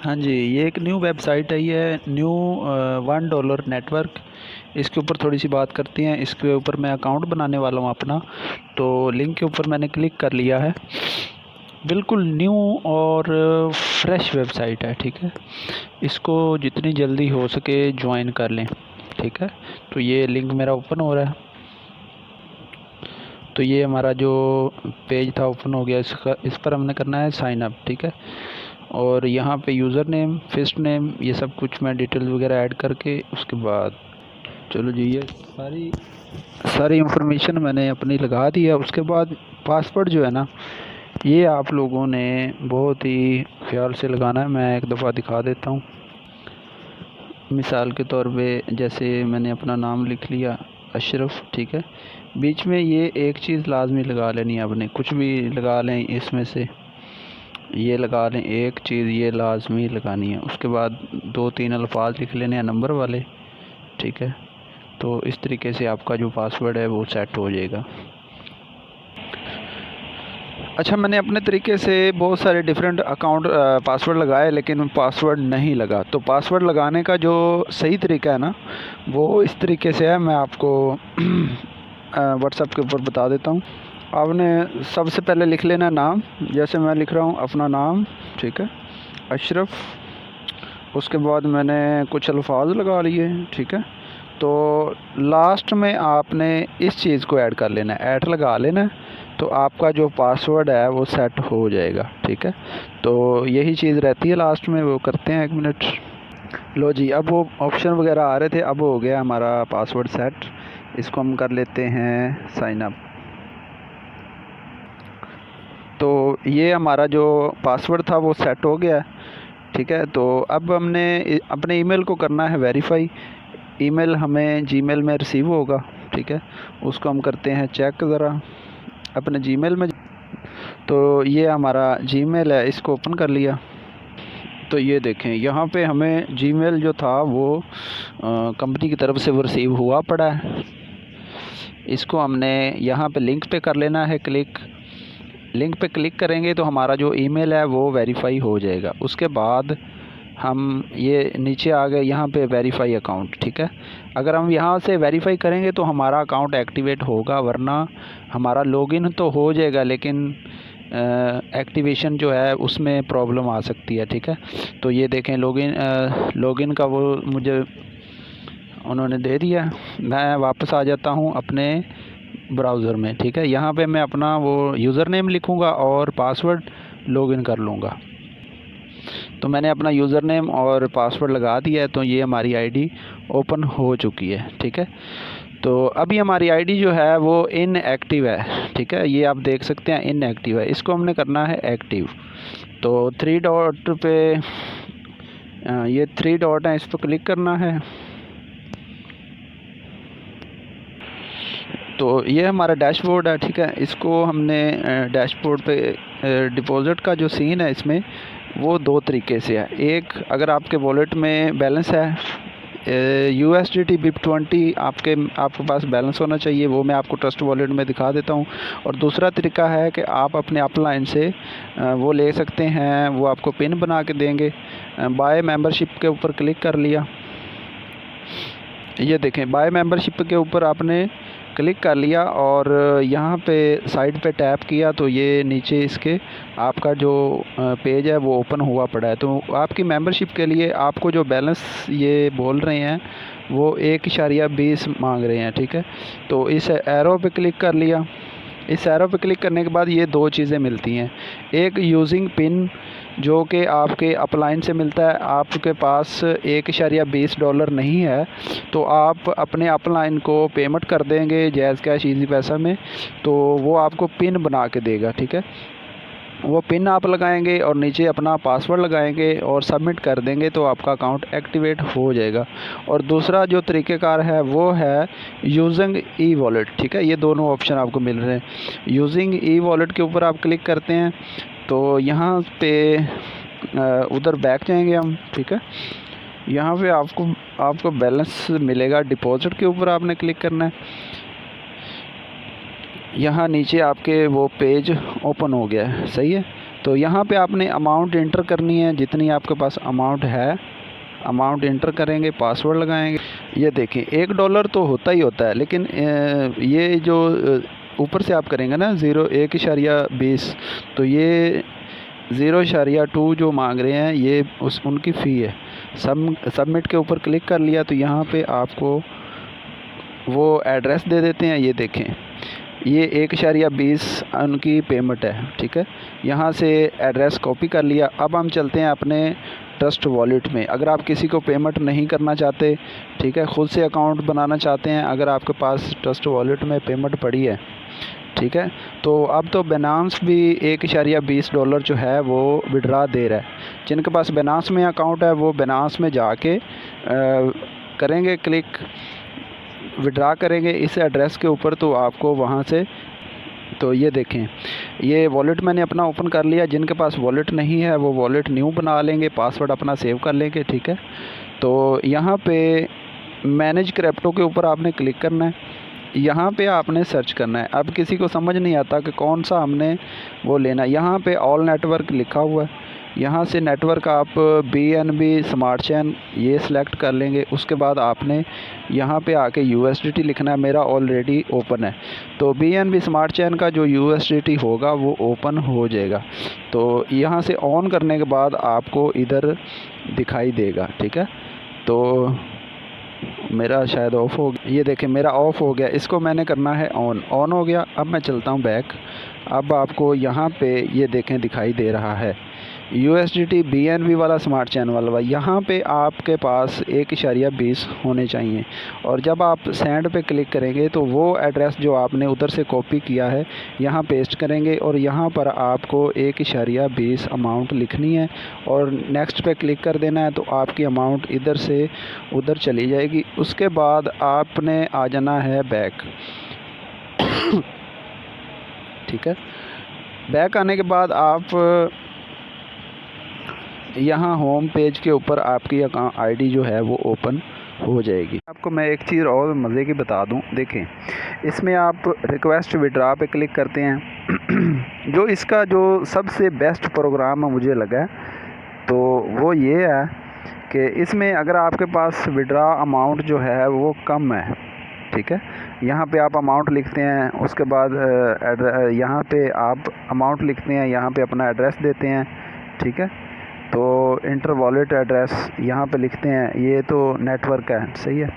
हाँ जी, ये एक न्यू वेबसाइट है, ये न्यू $1 नेटवर्क। इसके ऊपर थोड़ी सी बात करते हैं। इसके ऊपर मैं अकाउंट बनाने वाला हूँ अपना, तो लिंक के ऊपर मैंने क्लिक कर लिया है। बिल्कुल न्यू और फ्रेश वेबसाइट है, ठीक है। इसको जितनी जल्दी हो सके ज्वाइन कर लें, ठीक है। तो ये लिंक मेरा ओपन हो रहा है। तो ये हमारा जो पेज था ओपन हो गया। इस पर हमने करना है साइन अप, ठीक है। और यहाँ पे यूज़र नेम, फर्स्ट नेम, ये सब कुछ मैं डिटेल्स वगैरह ऐड करके उसके बाद चलो जी, ये सारी इंफॉर्मेशन मैंने अपनी लगा दी है। उसके बाद पासवर्ड जो है ना, ये आप लोगों ने बहुत ही ख्याल से लगाना है। मैं एक दफ़ा दिखा देता हूँ। मिसाल के तौर पे जैसे मैंने अपना नाम लिख लिया अशरफ, ठीक है। बीच में ये एक चीज़ लाजमी लगा लेनी है आपने, कुछ भी लगा लें इसमें से, ये लगा लें एक चीज़, ये लाजमी लगानी है। उसके बाद 2-3 अल्फाज लिख लेने हैं नंबर वाले, ठीक है। तो इस तरीके से आपका जो पासवर्ड है वो सेट हो जाएगा। अच्छा, मैंने अपने तरीके से बहुत सारे डिफरेंट अकाउंट पासवर्ड लगाए, लेकिन पासवर्ड नहीं लगा। तो पासवर्ड लगाने का जो सही तरीका है ना, वो इस तरीके से है। मैं आपको व्हाट्सएप के ऊपर बता देता हूँ। आपने सबसे पहले लिख लेना नाम, जैसे मैं लिख रहा हूँ अपना नाम, ठीक है, अशरफ। उसके बाद मैंने कुछ अल्फाज लगा लिए, ठीक है। तो लास्ट में आपने इस चीज़ को ऐड कर लेना है, ऐड लगा लेना है। तो आपका जो पासवर्ड है वो सेट हो जाएगा, ठीक है। तो यही चीज़ रहती है लास्ट में, वो करते हैं 1 मिनट। लो जी, अब वो ऑप्शन वगैरह आ रहे थे, अब हो गया हमारा पासवर्ड सेट। इसको हम कर लेते हैं साइन अप। तो ये हमारा जो पासवर्ड था वो सेट हो गया, ठीक है। तो अब हमने अपने ईमेल को करना है वेरीफाई। ईमेल हमें जीमेल में रिसीव होगा, ठीक है। उसको हम करते हैं चेक ज़रा अपने जीमेल में। तो ये हमारा जीमेल है, इसको ओपन कर लिया। तो ये देखें, यहाँ पे हमें जीमेल जो था वो कंपनी की तरफ से वो रिसीव हुआ पड़ा है। इसको हमने यहाँ पे लिंक पे कर लेना है क्लिक। लिंक पे क्लिक करेंगे तो हमारा जो ईमेल है वो वेरीफाई हो जाएगा। उसके बाद हम ये नीचे आ गए यहाँ पे वेरीफाई अकाउंट, ठीक है। अगर हम यहाँ से वेरीफाई करेंगे तो हमारा अकाउंट एक्टिवेट होगा, वरना हमारा लॉगिन तो हो जाएगा लेकिन एक्टिवेशन जो है उसमें प्रॉब्लम आ सकती है, ठीक है। तो ये देखें, लॉगिन का वो मुझे उन्होंने दे दिया। मैं वापस आ जाता हूँ अपने ब्राउज़र में, ठीक है। यहाँ पे मैं अपना वो यूज़र नेम लिखूँगा और पासवर्ड लॉगिन कर लूँगा। तो मैंने अपना यूज़र नेम और पासवर्ड लगा दिया है। तो ये हमारी आईडी ओपन हो चुकी है, ठीक है। तो अभी हमारी आईडी जो है वो इनएक्टिव है, ठीक है। ये आप देख सकते हैं इनएक्टिव है, इसको हमने करना है एक्टिव। तो 3 डॉट पे ये 3 डॉट हैं, इस पर क्लिक करना है। तो ये हमारा डैशबोर्ड है, ठीक है। इसको हमने डैशबोर्ड पे डिपॉज़िट का जो सीन है इसमें वो 2 तरीके से है। एक, अगर आपके वॉलेट में बैलेंस है USDT BIP20 आपके पास बैलेंस होना चाहिए, वो मैं आपको ट्रस्ट वॉलेट में दिखा देता हूँ। और दूसरा तरीका है कि आप अपने अपलाइन से वो ले सकते हैं, वो आपको पिन बना के देंगे। बाय मेंबरशिप के ऊपर क्लिक कर लिया। ये देखें, बाय मेंबरशिप के ऊपर आपने क्लिक कर लिया और यहाँ पे साइड पे टैप किया तो ये नीचे इसके आपका जो पेज है वो ओपन हुआ पड़ा है। तो आपकी मेंबरशिप के लिए आपको जो बैलेंस ये बोल रहे हैं वो 1.20 मांग रहे हैं, ठीक है। तो इस एरो पे क्लिक कर लिया। इस एरो पे क्लिक करने के बाद ये 2 चीज़ें मिलती हैं। एक यूजिंग पिन जो कि आपके अपलाइन से मिलता है। आपके पास $1.20 नहीं है तो आप अपने अपलाइन को पेमेंट कर देंगे जैज़ कैश इजी पैसा में, तो वो आपको पिन बना के देगा, ठीक है। वो पिन आप लगाएंगे और नीचे अपना पासवर्ड लगाएंगे और सबमिट कर देंगे तो आपका अकाउंट एक्टिवेट हो जाएगा। और दूसरा जो तरीक़ेकार है वो है यूजिंग ई वॉलेट, ठीक है। ये दोनों ऑप्शन आपको मिल रहे हैं। यूजिंग ई वॉलेट के ऊपर आप क्लिक करते हैं तो यहाँ पे उधर बैक जाएंगे हम, ठीक है। यहाँ पे आपको बैलेंस मिलेगा। डिपॉजिट के ऊपर आपने क्लिक करना है। यहाँ नीचे आपके वो पेज ओपन हो गया है, सही है। तो यहाँ पे आपने अमाउंट इंटर करनी है, जितनी आपके पास अमाउंट है अमाउंट इंटर करेंगे, पासवर्ड लगाएंगे। ये देखें $1 तो होता ही होता है, लेकिन ये जो ऊपर से आप करेंगे ना 1.20, तो ये 0.2 जो मांग रहे हैं ये उनकी फ़ी है। सबमिट के ऊपर क्लिक कर लिया तो यहाँ पे आपको वो एड्रेस दे देते हैं। ये देखें, ये 1.20 उनकी पेमेंट है, ठीक है। यहाँ से एड्रेस कॉपी कर लिया। अब हम चलते हैं अपने ट्रस्ट वॉलेट में। अगर आप किसी को पेमेंट नहीं करना चाहते, ठीक है, ख़ुद से अकाउंट बनाना चाहते हैं, अगर आपके पास ट्रस्ट वॉलेट में पेमेंट पड़ी है, ठीक है, तो अब तो बाइनेंस भी $1.20 जो है वो विड्रा दे रहा है। जिनके पास बाइनेंस में अकाउंट है वो बाइनेंस में जाके करेंगे क्लिक, विड्रा करेंगे इस एड्रेस के ऊपर, तो आपको वहाँ से, तो ये देखें, ये वॉलेट मैंने अपना ओपन कर लिया। जिनके पास वॉलेट नहीं है वो वॉलेट न्यू बना लेंगे, पासवर्ड अपना सेव कर लेंगे, ठीक है। तो यहाँ पे मैनेज क्रिप्टो के ऊपर आपने क्लिक करना है। यहाँ पे आपने सर्च करना है। अब किसी को समझ नहीं आता कि कौन सा हमने वो लेना है, यहाँ पे ऑल नेटवर्क लिखा हुआ है। यहाँ से नेटवर्क आप BNB स्मार्ट चेन ये सिलेक्ट कर लेंगे। उसके बाद आपने यहाँ पे आके USDT लिखना है। मेरा ऑलरेडी ओपन है, तो BNB स्मार्ट चेन का जो USDT होगा वो ओपन हो जाएगा। तो यहाँ से ऑन करने के बाद आपको इधर दिखाई देगा, ठीक है। तो मेरा शायद ऑफ़ हो गया, ये देखें मेरा ऑफ़ हो गया। इसको मैंने करना है ऑन हो गया। अब मैं चलता हूँ बैक। अब आपको यहाँ पे ये देखें दिखाई दे रहा है USDT BNB वाला स्मार्ट चैन वाला। यहाँ पे आपके पास 1.20 होने चाहिए, और जब आप सेंड पे क्लिक करेंगे तो वो एड्रेस जो आपने उधर से कॉपी किया है यहाँ पेस्ट करेंगे, और यहाँ पर आपको 1.20 अमाउंट लिखनी है और नेक्स्ट पे क्लिक कर देना है। तो आपकी अमाउंट इधर से उधर चली जाएगी। उसके बाद आपने आ जाना है बैक, ठीक है। बैक आने के बाद आप यहाँ होम पेज के ऊपर आपकी अकाउंट ID जो है वो ओपन हो जाएगी। आपको मैं एक चीज़ और मज़े की बता दूं, देखें इसमें आप रिक्वेस्ट विड्रा पे क्लिक करते हैं। जो इसका जो सबसे बेस्ट प्रोग्राम मुझे लगा तो वो ये है कि इसमें अगर आपके पास विड्रा अमाउंट जो है वो कम है, ठीक है, यहाँ पे आप अमाउंट लिखते हैं। उसके बाद यहाँ पे आप अमाउंट लिखते हैं, यहाँ पे अपना एड्रेस देते हैं, ठीक है। तो इंटर वॉलेट एड्रेस यहाँ पे लिखते हैं, ये तो नेटवर्क है, सही है।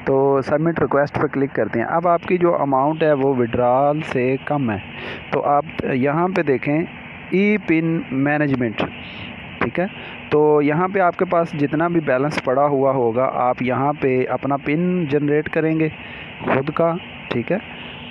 तो सबमिट रिक्वेस्ट पे क्लिक करते हैं। अब आपकी जो अमाउंट है वो विड्रॉल से कम है, तो आप यहाँ पे देखें पिन मैनेजमेंट, ठीक है। तो यहाँ पे आपके पास जितना भी बैलेंस पड़ा हुआ होगा आप यहाँ पे अपना पिन जनरेट करेंगे खुद का, ठीक है।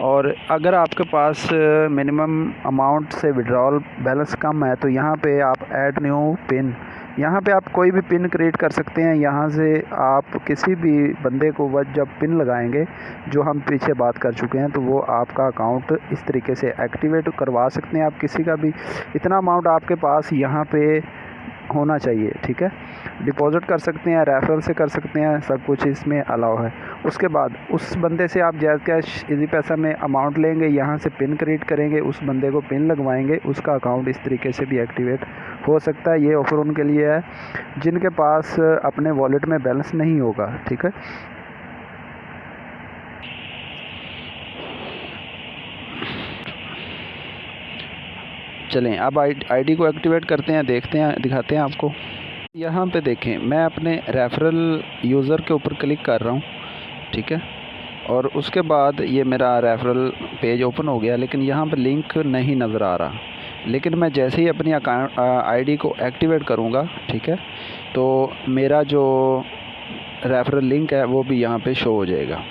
और अगर आपके पास मिनिमम अमाउंट से विड्रॉल बैलेंस कम है तो यहाँ पे आप ऐड न्यू पिन, यहाँ पे आप कोई भी पिन क्रिएट कर सकते हैं। यहाँ से आप किसी भी बंदे को वह जब पिन लगाएंगे, जो हम पीछे बात कर चुके हैं, तो वो आपका अकाउंट इस तरीके से एक्टिवेट करवा सकते हैं। आप किसी का भी इतना अमाउंट आपके पास यहाँ पे होना चाहिए, ठीक है। डिपॉजिट कर सकते हैं, रेफरल से कर सकते हैं, सब कुछ इसमें अलाउ है। उसके बाद उस बंदे से आप जैज़ कैश इजी पैसा में अमाउंट लेंगे, यहाँ से पिन क्रिएट करेंगे, उस बंदे को पिन लगवाएंगे, उसका अकाउंट इस तरीके से भी एक्टिवेट हो सकता है। ये ऑफ़र उनके लिए है जिनके पास अपने वॉलेट में बैलेंस नहीं होगा, ठीक है। चलें अब ID को एक्टिवेट करते हैं, देखते हैं, दिखाते हैं आपको। यहाँ पे देखें मैं अपने रेफरल यूज़र के ऊपर क्लिक कर रहा हूँ, ठीक है। और उसके बाद ये मेरा रेफरल पेज ओपन हो गया, लेकिन यहाँ पे लिंक नहीं नज़र आ रहा। लेकिन मैं जैसे ही अपनी अकाउंट ID को एक्टिवेट करूँगा, ठीक है, तो मेरा जो रेफरल लिंक है वो भी यहाँ पे शो हो जाएगा।